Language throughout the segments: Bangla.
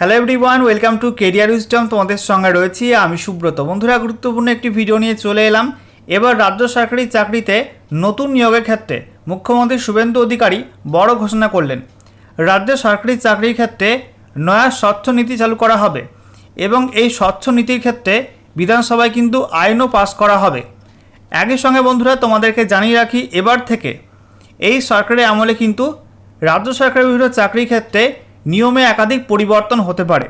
Hello everyone, welcome to career wisdom. তোমাদের সঙ্গে রয়েছি আমি সুব্রত। বন্ধুরা, গুরুত্বপূর্ণ একটি ভিডিও নিয়ে চলে এলাম। এবার রাজ্য সরকারি চাকরিতে নতুন নিয়োগের ক্ষেত্রে মুখ্যমন্ত্রী শুভেন্দু অধিকারী বড় ঘোষণা করলেন। রাজ্য সরকারি চাকরির ক্ষেত্রে নয়া স্বচ্ছ নীতি চালু করা হবে এবং এই স্বচ্ছ নীতির ক্ষেত্রে বিধানসভায় কিন্তু আইনও পাস করা হবে। একই সঙ্গে বন্ধুরা, তোমাদেরকে জানিয়ে রাখি, এবার থেকে এই সরকারের আমলে কিন্তু রাজ্য সরকারের বিভিন্ন চাকরির ক্ষেত্রে নিয়মে একাধিক পরিবর্তন হতে পারে।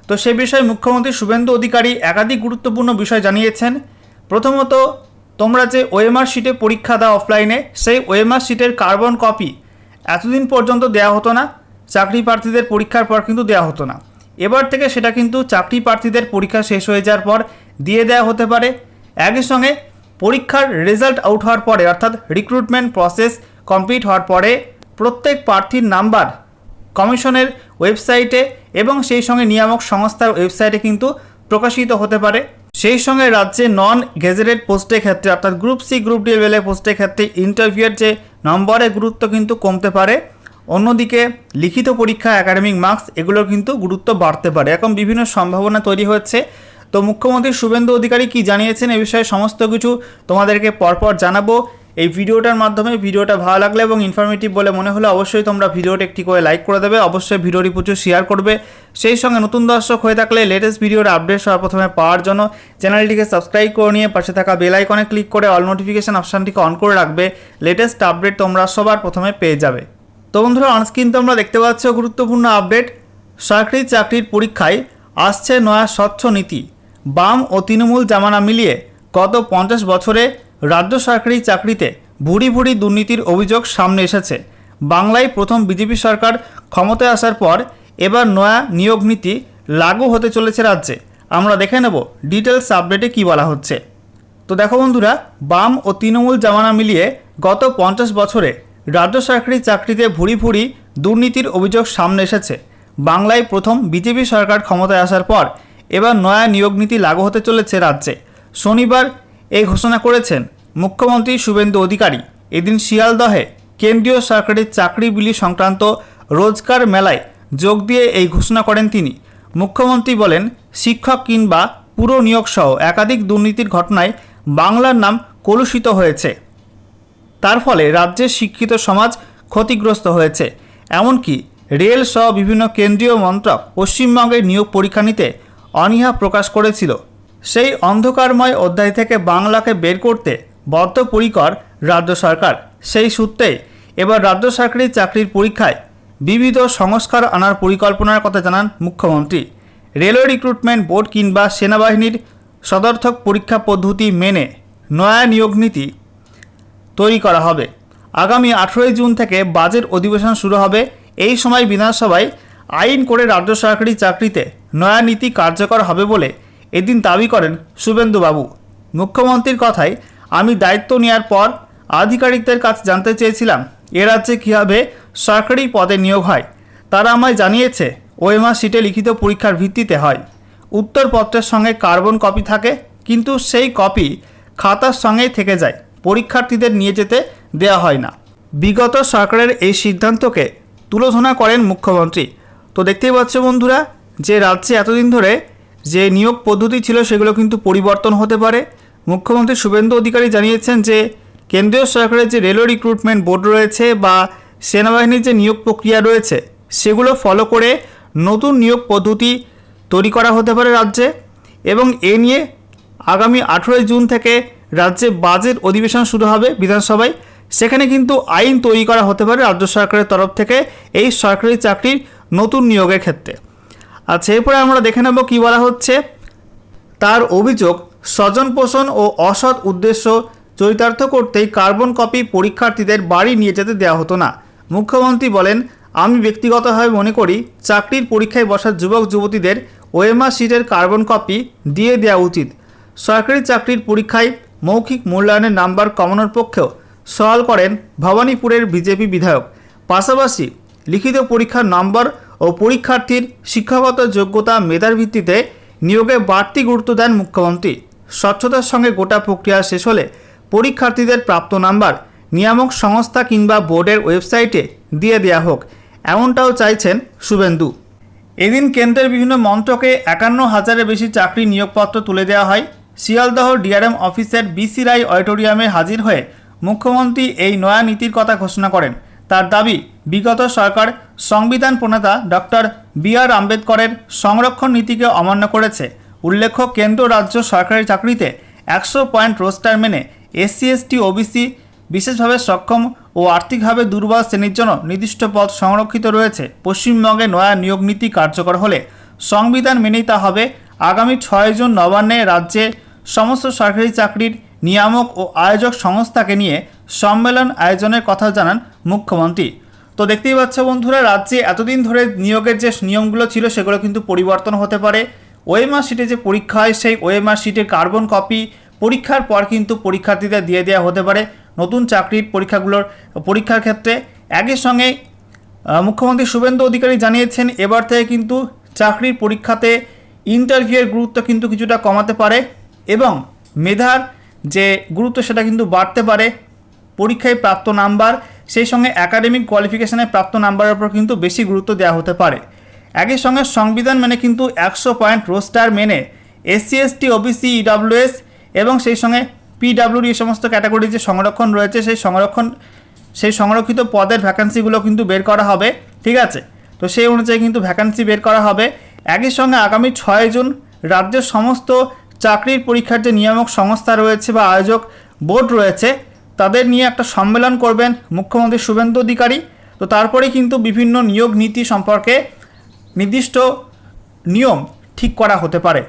তো সে বিষয়ে মুখ্যমন্ত্রী শুভেন্দু অধিকারী একাধিক গুরুত্বপূর্ণ বিষয় জানিয়েছেন। প্রথমত, তোমরা যে ওএমআর শিটে পরীক্ষা দাও অফলাইনে, সেই ওএমআর শিটের কার্বন কপি এতদিন পর্যন্ত দেওয়া হতো না, চাকরি প্রার্থীদের পরীক্ষার পর কিন্তু দেওয়া হতো না। এবার থেকে সেটা কিন্তু চাকরি প্রার্থীদের পরীক্ষা শেষ হয়ে যাওয়ার পর দিয়ে দেওয়া হতে পারে। একই সঙ্গে পরীক্ষার রেজাল্ট আউট হওয়ার পরে, অর্থাৎ রিক্রুটমেন্ট প্রসেস কমপ্লিট হওয়ার পরে প্রত্যেক প্রার্থীর নাম্বার কমিশনের ওয়েবসাইটে এবং সেই সঙ্গে নিয়ামক সংস্থার ওয়েবসাইটে কিন্তু প্রকাশিত হতে পারে। সেই সঙ্গে রাজ্যে নন গেজেটেড পোস্টের ক্ষেত্রে, অর্থাৎ গ্রুপ সি গ্রুপ ডি লেভেলের পোস্টের ক্ষেত্রে ইন্টারভিউয়ের যে নম্বরের গুরুত্ব কিন্তু কমতে পারে। অন্যদিকে লিখিত পরীক্ষা, একাডেমিক মার্কস, এগুলোর কিন্তু গুরুত্ব বাড়তে পারে। এখন বিভিন্ন সম্ভাবনা তৈরি হচ্ছে। তো মুখ্যমন্ত্রী শুভেন্দু অধিকারী কী জানিয়েছেন এ বিষয়ে সমস্ত কিছু তোমাদেরকে পরপর জানাবো এই ভিডিওটার মাধ্যমে। ভিডিওটা ভালো লাগলে এবং ইনফরমেটিভ বলে মনে হলে অবশ্যই তোমরা ভিডিওটা একটি করে লাইক করে দেবে, অবশ্যই ভিডিওটি প্রচুর শেয়ার করবে। সেই সঙ্গে নতুন দর্শক হয়ে থাকলে লেটেস্ট ভিডিওর আপডেট সবার প্রথমে পাওয়ার জন্য চ্যানেলটিকে সাবস্ক্রাইব করে নিয়ে পাশে থাকা বেল আইকনে ক্লিক করে অল নোটিফিকেশন অপশানটিকে অন করে রাখবে। লেটেস্ট আপডেট তোমরা সবার প্রথমে পেয়ে যাবে। তো বন্ধুরা, অনস্ক্রিন তোমরা দেখতে পাচ্ছ গুরুত্বপূর্ণ আপডেট। সরকারি চাকরির পরীক্ষায় আসছে নয়া স্বচ্ছ নীতি। বাম ও তৃণমূল জামানা মিলিয়ে গত 50 বছরে রাজ্য সরকারি চাকরিতে ভুরি ভুরি দুর্নীতির অভিযোগ সামনে এসেছে। বাংলায় প্রথম বিজেপি সরকার ক্ষমতায় আসার পর এবার নয়া নিয়োগ নীতি লাগু হতে চলেছে রাজ্যে। আমরা দেখে নেব ডিটেলস আপডেটে কী বলা হচ্ছে। তো দেখো বন্ধুরা, বাম ও তৃণমূল জামানা মিলিয়ে গত 50 বছরে রাজ্য সরকারি চাকরিতে ভুরি ভুরি দুর্নীতির অভিযোগ সামনে এসেছে। বাংলায় প্রথম বিজেপি সরকার ক্ষমতায় আসার পর এবার নয়া নিয়োগ নীতি লাগু হতে চলেছে রাজ্যে। শনিবার এই ঘোষণা করেছেন মুখ্যমন্ত্রী শুভেন্দু অধিকারী। এদিন শিয়ালদহে কেন্দ্রীয় সরকারি চাকরি বিলি সংক্রান্ত রোজগার মেলায় যোগ দিয়ে এই ঘোষণা করেন তিনি। মুখ্যমন্ত্রী বলেন, শিক্ষক কিংবা পুরো নিয়োগ সহ একাধিক দুর্নীতির ঘটনায় বাংলার নাম কলুষিত হয়েছে। তার ফলে রাজ্যের শিক্ষিত সমাজ ক্ষতিগ্রস্ত হয়েছে। এমনকি রেল সহ বিভিন্ন কেন্দ্রীয় মন্ত্রক পশ্চিমবঙ্গের নিয়োগ পরীক্ষা নিতে অনীহা প্রকাশ করেছিল। সেই অন্ধকারময় অধ্যায় থেকে বাংলাকে বের করতে বদ্ধপরিকর রাজ্য সরকার। সেই সূত্রে এবার রাজ্য সরকারি চাকরির পরীক্ষায় বিবিধ সংস্কার আনার পরিকল্পনার কথা জানান মুখ্যমন্ত্রী। রেলওয়ে রিক্রুটমেন্ট বোর্ড কিংবা সেনাবাহিনীর সদর্থক পরীক্ষা পদ্ধতি মেনে নয়া নিয়োগ নীতি তৈরি করা হবে। আগামী 18 জুন থেকে বাজেট অধিবেশন শুরু হবে। এই সময় বিধানসভায় আইন করে রাজ্য সরকারি চাকরিতে নয়া নীতি কার্যকর হবে বলে এদিন দাবি করেন শুভেন্দুবাবু। মুখ্যমন্ত্রীর কথায়, আমি দায়িত্ব নেওয়ার পর আধিকারিকদের কাছে জানতে চেয়েছিলাম এ রাজ্যে কীভাবে সরকারি পদে নিয়োগ হয়। তারা আমায় জানিয়েছে ওএমআর শিটে লিখিত পরীক্ষার ভিত্তিতে হয়। উত্তরপত্রের সঙ্গে কার্বন কপি থাকে, কিন্তু সেই কপি খাতার সঙ্গেই থেকে যায়, পরীক্ষার্থীদের নিয়ে যেতে দেওয়া হয় না। বিগত সরকারের এই সিদ্ধান্তকে তুলোধনা করেন মুখ্যমন্ত্রী। তো দেখতেই পাচ্ছ বন্ধুরা, যে রাজ্যে এতদিন ধরে যে নিয়োগ পদ্ধতি ছিল সেগুলো কিন্তু পরিবর্তন হতে পারে। মুখ্যমন্ত্রী শুভেন্দু অধিকারী জানিয়েছেন যে কেন্দ্রীয় সরকারের যে রেলওয়ে রিক্রুটমেন্ট বোর্ড রয়েছে বা সেনাবাহিনীর যে নিয়োগ প্রক্রিয়া রয়েছে সেগুলো ফলো করে নতুন নিয়োগ পদ্ধতি তৈরি করা হতে পারে রাজ্যে। এবং এ নিয়ে আগামী 18 জুন থেকে রাজ্যে বাজেট অধিবেশন শুরু হবে বিধানসভায়। সেখানে কিন্তু আইন তৈরি করা হতে পারে রাজ্য সরকারের তরফ থেকে এই সরকারি চাকরির নতুন নিয়োগের ক্ষেত্রে। আচ্ছা, এরপরে আমরা দেখে নেব কী বলা হচ্ছে। তার অভিযোগ, স্বজন পোষণ ও অসৎ উদ্দেশ্য চরিতার্থ করতেই কার্বন কপি পরীক্ষার্থীদের বাড়ি নিয়ে যেতে দেওয়া হতো না। মুখ্যমন্ত্রী বলেন, আমি ব্যক্তিগতভাবে মনে করি চাকরির পরীক্ষায় বসা যুবক যুবতীদের ওএমআর শিটের কার্বন কপি দিয়ে দেওয়া উচিত। সরকারি চাকরির পরীক্ষায় মৌখিক মূল্যায়নের নাম্বার কমানোর পক্ষেও সওয়াল করেন ভবানীপুরের বিজেপি বিধায়ক। পাশাপাশি লিখিত পরীক্ষার নম্বর ও পরীক্ষার্থীর শিক্ষাগত যোগ্যতা মেধার ভিত্তিতে নিয়োগে বাড়তি গুরুত্ব দেন মুখ্যমন্ত্রী। স্বচ্ছতার সঙ্গে গোটা প্রক্রিয়া শেষ হলে পরীক্ষার্থীদের প্রাপ্ত নাম্বার নিয়ামক সংস্থা কিংবা বোর্ডের ওয়েবসাইটে দিয়ে দেওয়া হোক, এমনটাও চাইছেন শুভেন্দু। এদিন কেন্দ্রের বিভিন্ন মন্ত্রকে 51,000-এর বেশি চাকরি নিয়োগপত্র তুলে দেওয়া হয়। শিয়ালদহ ডিআরএম অফিসের বিসি রায় অডিটোরিয়ামে হাজির হয়ে মুখ্যমন্ত্রী এই নয়া নীতির কথা ঘোষণা করেন। তার দাবি, বিগত সরকার সংবিধান প্রণেতা ডক্টর বি.আর. আম্বেদকরের সংরক্ষণ নীতিকে অমান্য করেছে। উল্লেখ্য, কেন্দ্র রাজ্য সরকারি চাকরিতে 100 পয়েন্ট রোস্টার মেনে SC ST OBC বিশেষভাবে সক্ষম ও আর্থিকভাবে দুর্বল শ্রেণীর জন্য নির্দিষ্ট পদ সংরক্ষিত রয়েছে। পশ্চিমবঙ্গে নয়া নিয়োগ নীতি কার্যকর হলে সংবিধান মেনেই তা হবে। আগামী 6 জুন নবান্নে রাজ্যে সমস্ত সরকারি চাকরির নিয়ামক ও আয়োজক সংস্থাকে নিয়ে সম্মেলন আয়োজনের কথা জানান মুখ্যমন্ত্রী। তো দেখতেই পাচ্ছ বন্ধুরা, রাজ্যে এতদিন ধরে নিয়োগের যে নিয়মগুলো ছিল সেগুলো কিন্তু পরিবর্তন হতে পারে। ওএমআর শিটে যে পরীক্ষা হয় সেই ওএমআর শিটের কার্বন কপি পরীক্ষার পর কিন্তু পরীক্ষার্থীদের দিয়ে দেওয়া হতে পারে নতুন চাকরির পরীক্ষার ক্ষেত্রে। একই সঙ্গে মুখ্যমন্ত্রী শুভেন্দু অধিকারী জানিয়েছেন, এবার থেকে কিন্তু চাকরির পরীক্ষাতে ইন্টারভিউয়ের গুরুত্ব কিন্তু কিছুটা কমাতে পারে এবং মেধার যে গুরুত্ব সেটা কিন্তু বাড়তে পারে। পরীক্ষায় প্রাপ্ত নাম্বার সেই সঙ্গে একাডেমিক কোয়ালিফিকেশানে প্রাপ্ত নাম্বারের উপর কিন্তু বেশি গুরুত্ব দেওয়া হতে পারে। একই সঙ্গে সংবিধান মেনে কিন্তু 100 পয়েন্ট রোস্টার মেনে SC ST OBC EWS এবং সেই সঙ্গে PWD এই সমস্ত ক্যাটাগরির যে সংরক্ষণ রয়েছে সেই সংরক্ষিত পদের ভ্যাকান্সিগুলো কিন্তু বের করা হবে। ঠিক আছে, তো সেই অনুযায়ী কিন্তু ভ্যাকান্সি বের করা হবে। একই সঙ্গে আগামী 6 জুন রাজ্যের সমস্ত চাকরির পরীক্ষার যে নিয়ামক সংস্থা রয়েছে বা আয়োজক বোর্ড রয়েছে তাদের নিয়ে একটা সম্মেলন করবেন মুখ্যমন্ত্রী শুভেন্দু অধিকারী। তো তারপরেই কিন্তু বিভিন্ন নিয়োগ নীতি সম্পর্কে নির্দিষ্ট নিয়ম ঠিক করা হতে পারে।